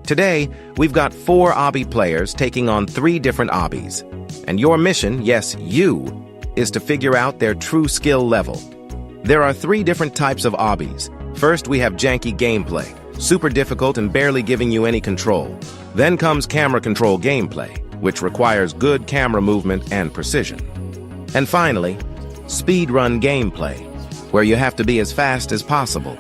Today, we've got 4 obby players taking on 3 different obbies. And your mission, yes, you, is to figure out their true skill level. There are 3 different types of obbies. First, we have janky gameplay, super difficult and barely giving you any control. Then comes camera control gameplay, which requires good camera movement and precision. And finally, speedrun gameplay, where you have to be as fast as possible.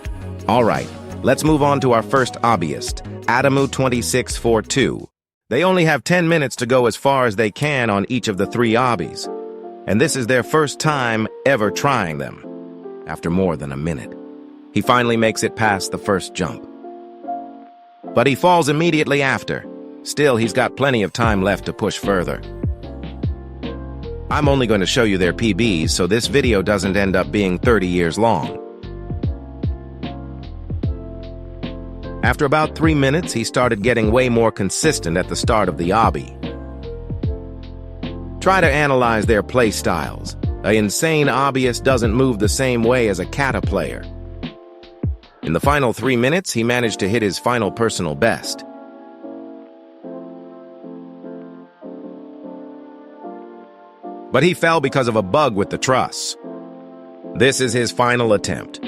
All right, let's move on to our first obbyist, Adamu 2642. They only have 10 minutes to go as far as they can on each of the 3 obbies. And this is their first time ever trying them. After more than a minute, he finally makes it past the first jump. But he falls immediately after. Still, he's got plenty of time left to push further. I'm only going to show you their PBs, so this video doesn't end up being 30 years long. After about 3 minutes, he started getting way more consistent at the start of the obby. Try to analyze their play styles. An insane obbyist doesn't move the same way as a kata player. In the final 3 minutes, he managed to hit his final personal best. But he fell because of a bug with the truss. This is his final attempt.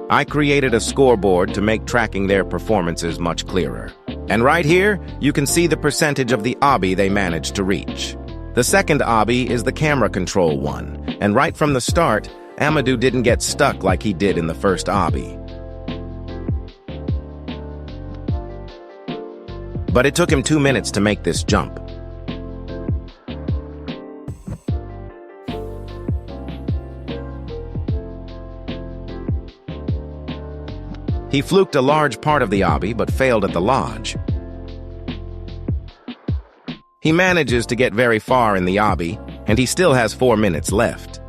I created a scoreboard to make tracking their performances much clearer. And right here, you can see the percentage of the obby they managed to reach. The second obby is the camera control one, and right from the start, Amadou didn't get stuck like he did in the first obby. But it took him 2 minutes to make this jump. He fluked a large part of the obby but failed at the lodge. He manages to get very far in the obby, and he still has 4 minutes left.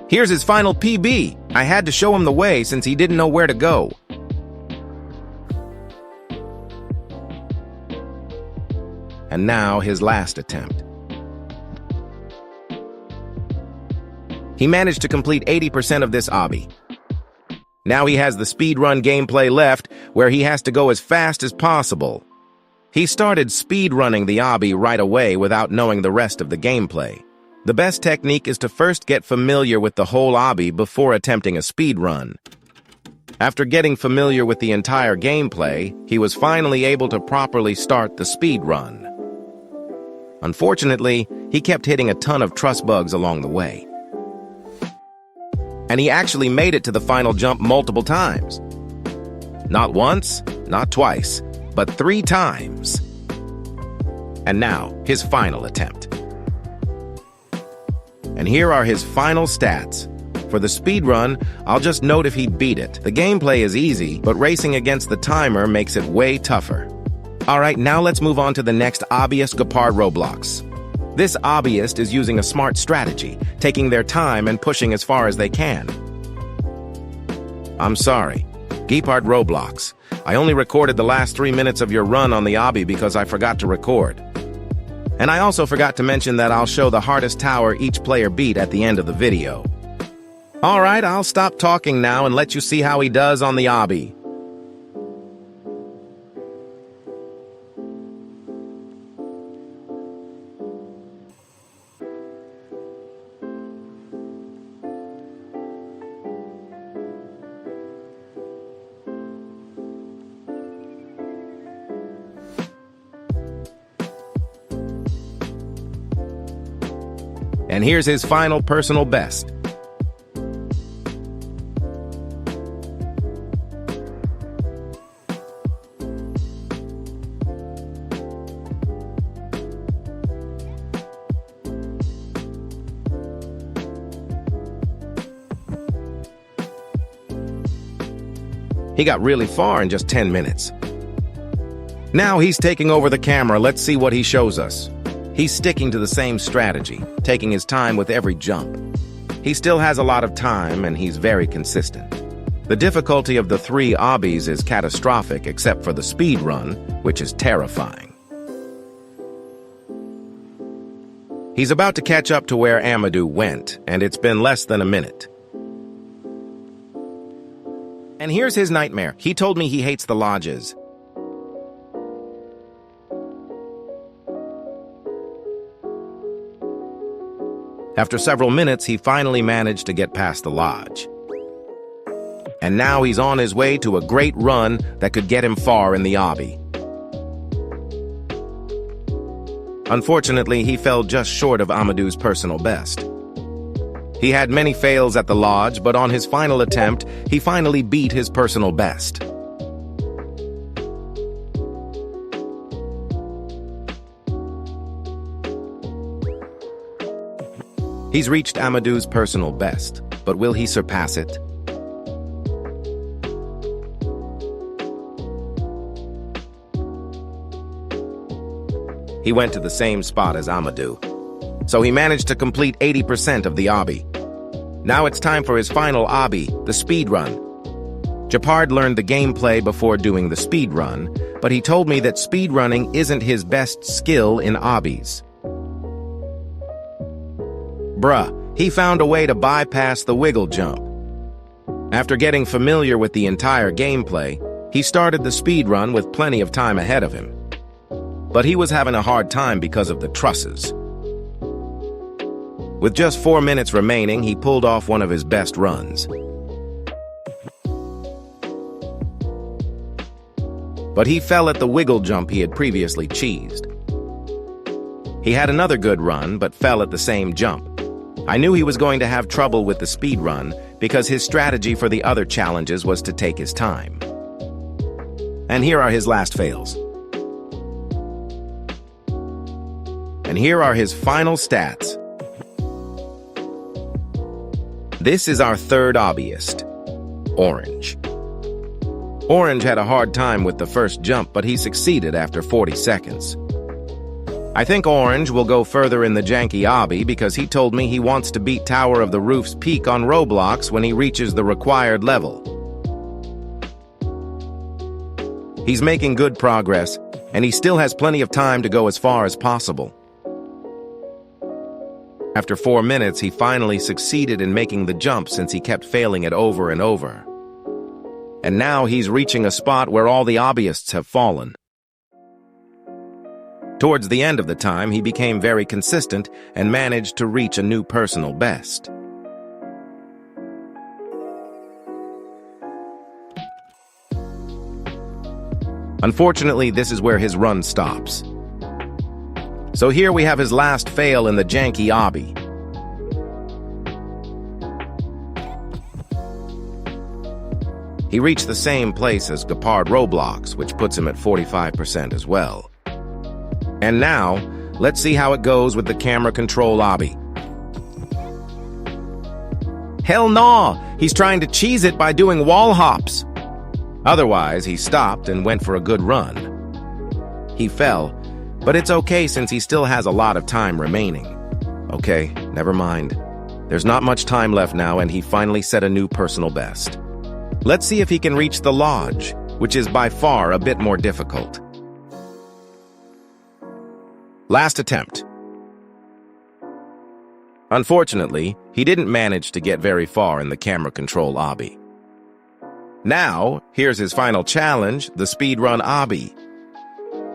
Here's his final PB. I had to show him the way since he didn't know where to go. And now his last attempt. He managed to complete 80% of this obby. Now he has the speedrun gameplay left, where he has to go as fast as possible. He started speedrunning the obby right away without knowing the rest of the gameplay. The best technique is to first get familiar with the whole obby before attempting a speedrun. After getting familiar with the entire gameplay, he was finally able to properly start the speedrun. Unfortunately, he kept hitting a ton of truss bugs along the way. And he actually made it to the final jump multiple times. Not once, not twice, but 3 times. And now, his final attempt. And here are his final stats. For the speedrun, I'll just note if he beat it. The gameplay is easy, but racing against the timer makes it way tougher. Alright, now let's move on to the next Obbyest GepardRoblox. This obbyist is using a smart strategy, taking their time and pushing as far as they can. I'm sorry, GepardRoblox. I only recorded the last 3 minutes of your run on the obby because I forgot to record. And I also forgot to mention that I'll show the hardest tower each player beat at the end of the video. Alright, I'll stop talking now and let you see how he does on the obby. And here's his final personal best. He got really far in just 10 minutes. Now he's taking over the camera. Let's see what he shows us. He's sticking to the same strategy, taking his time with every jump. He still has a lot of time, and he's very consistent. The difficulty of the 3 obbies is catastrophic, except for the speedrun, which is terrifying. He's about to catch up to where Amadou went, and it's been less than a minute. And here's his nightmare. He told me he hates the lodges. After several minutes, he finally managed to get past the lodge. And now he's on his way to a great run that could get him far in the obby. Unfortunately, he fell just short of Amadu's personal best. He had many fails at the lodge, but on his final attempt, he finally beat his personal best. He's reached Amadu's personal best, but will he surpass it? He went to the same spot as Amadu, so he managed to complete 80% of the obby. Now it's time for his final obby, the speedrun. Gepard learned the gameplay before doing the speedrun, but he told me that speedrunning isn't his best skill in obbies. Bruh, he found a way to bypass the wiggle jump. After getting familiar with the entire gameplay, he started the speedrun with plenty of time ahead of him. But he was having a hard time because of the trusses. With just 4 minutes remaining, he pulled off one of his best runs. But he fell at the wiggle jump he had previously cheesed. He had another good run, but fell at the same jump. I knew he was going to have trouble with the speed run because his strategy for the other challenges was to take his time. And here are his last fails. And here are his final stats. This is our third obbyest, Orange. Orange had a hard time with the first jump, but he succeeded after 40 seconds. I think Orange will go further in the Janky obby because he told me he wants to beat Tower of the Roof's peak on Roblox when he reaches the required level. He's making good progress, and he still has plenty of time to go as far as possible. After 4 minutes, he finally succeeded in making the jump since he kept failing it over and over. And now he's reaching a spot where all the Obbyests have fallen. Towards the end of the time, he became very consistent and managed to reach a new personal best. Unfortunately, this is where his run stops. So here we have his last fail in the Janky obby. He reached the same place as GepardRoblox, which puts him at 45% as well. And now, let's see how it goes with the camera control obby. Hell nah! He's trying to cheese it by doing wall hops. Otherwise, he stopped and went for a good run. He fell, but it's okay since he still has a lot of time remaining. Okay, never mind. There's not much time left now, and he finally set a new personal best. Let's see if he can reach the lodge, which is by far a bit more difficult. Last attempt. Unfortunately, he didn't manage to get very far in the camera control obby. Now, here's his final challenge, the speedrun obby.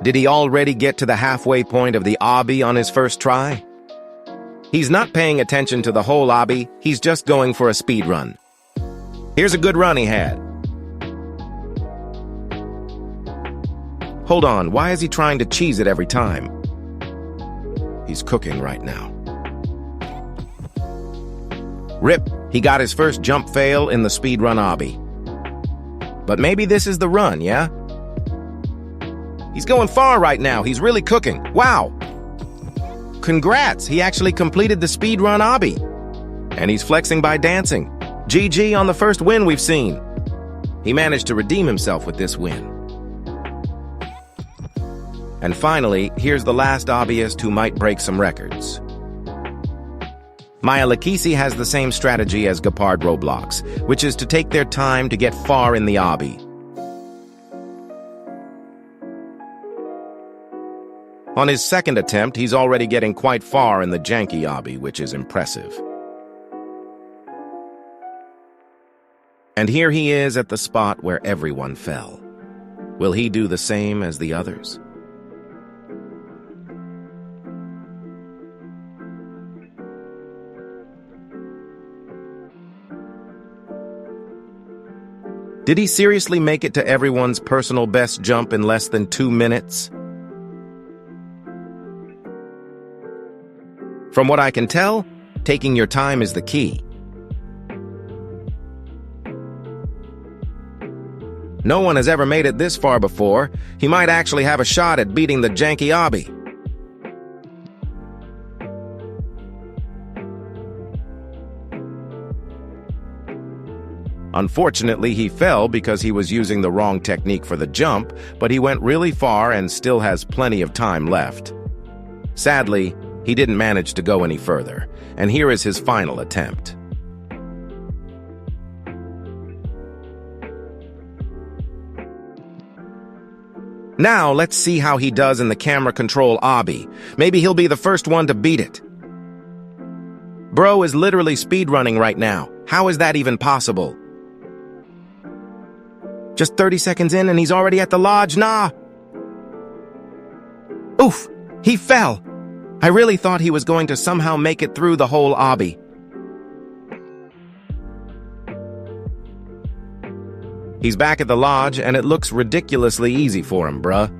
Did he already get to the halfway point of the obby on his first try? He's not paying attention to the whole obby, he's just going for a speedrun. Here's a good run he had. Hold on, why is he trying to cheese it every time? He's cooking right now. Rip, he got his first jump fail in the speedrun obby. But maybe this is the run, yeah? He's going far right now, he's really cooking. Wow! Congrats, he actually completed the speedrun obby. And he's flexing by dancing. GG on the first win we've seen. He managed to redeem himself with this win. And finally, here's the last obbyist who might break some records. Mialekeasy has the same strategy as GepardRoblox, which is to take their time to get far in the obby. On his second attempt, he's already getting quite far in the Janky obby, which is impressive. And here he is at the spot where everyone fell. Will he do the same as the others? Did he seriously make it to everyone's personal best jump in less than 2 minutes? From what I can tell, taking your time is the key. No one has ever made it this far before. He might actually have a shot at beating the Janky obby. Unfortunately, he fell because he was using the wrong technique for the jump, but he went really far and still has plenty of time left. Sadly, he didn't manage to go any further, and here is his final attempt. Now, let's see how he does in the camera control obby. Maybe he'll be the first one to beat it. Bro is literally speedrunning right now. How is that even possible? Just 30 seconds in and he's already at the lodge, nah! Oof! He fell! I really thought he was going to somehow make it through the whole obby. He's back at the lodge and it looks ridiculously easy for him, bruh.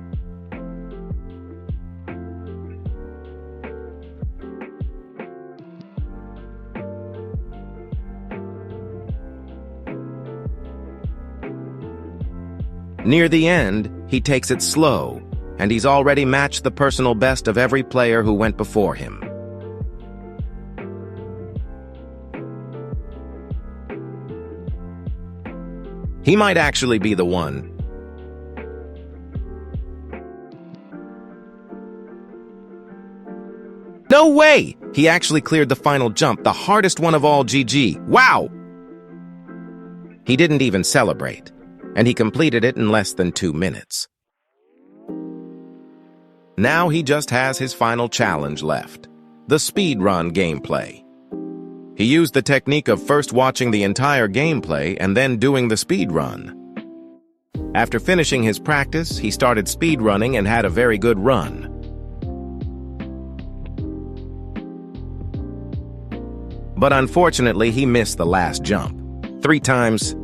Near the end, he takes it slow, and he's already matched the personal best of every player who went before him. He might actually be the one. No way! He actually cleared the final jump, the hardest one of all. GG. Wow! He didn't even celebrate, and he completed it in less than 2 minutes. Now he just has his final challenge left, the speedrun gameplay. He used the technique of first watching the entire gameplay and then doing the speedrun. After finishing his practice, he started speedrunning and had a very good run. But unfortunately, he missed the last jump 3 times.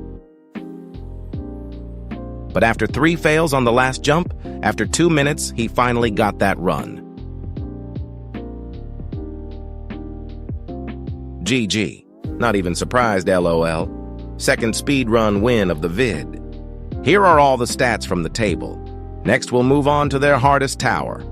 But after 3 fails on the last jump, after 2 minutes, he finally got that run. GG. Not even surprised, LOL. Second speedrun win of the vid. Here are all the stats from the table. Next, we'll move on to their hardest tower.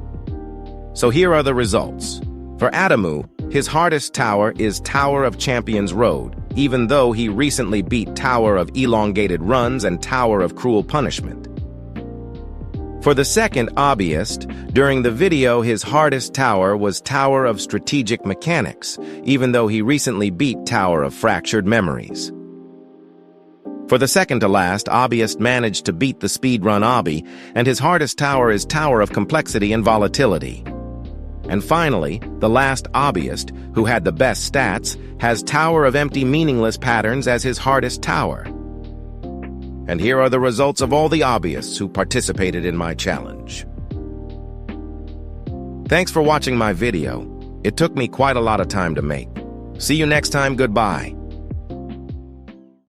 So here are the results. For Adamu, his hardest tower is Tower of Champions Road, even though he recently beat Tower of Elongated Runs and Tower of Cruel Punishment. For the second Obbyest, during the video his hardest tower was Tower of Strategic Mechanics, even though he recently beat Tower of Fractured Memories. For the second to last, Obbyest managed to beat the speedrun obby, and his hardest tower is Tower of Complexity and Volatility. And finally, the last Obbyest, who had the best stats, has Tower of Empty Meaningless Patterns as his hardest tower. And here are the results of all the Obbyests who participated in my challenge. Thanks for watching my video. It took me quite a lot of time to make. See you next time, goodbye.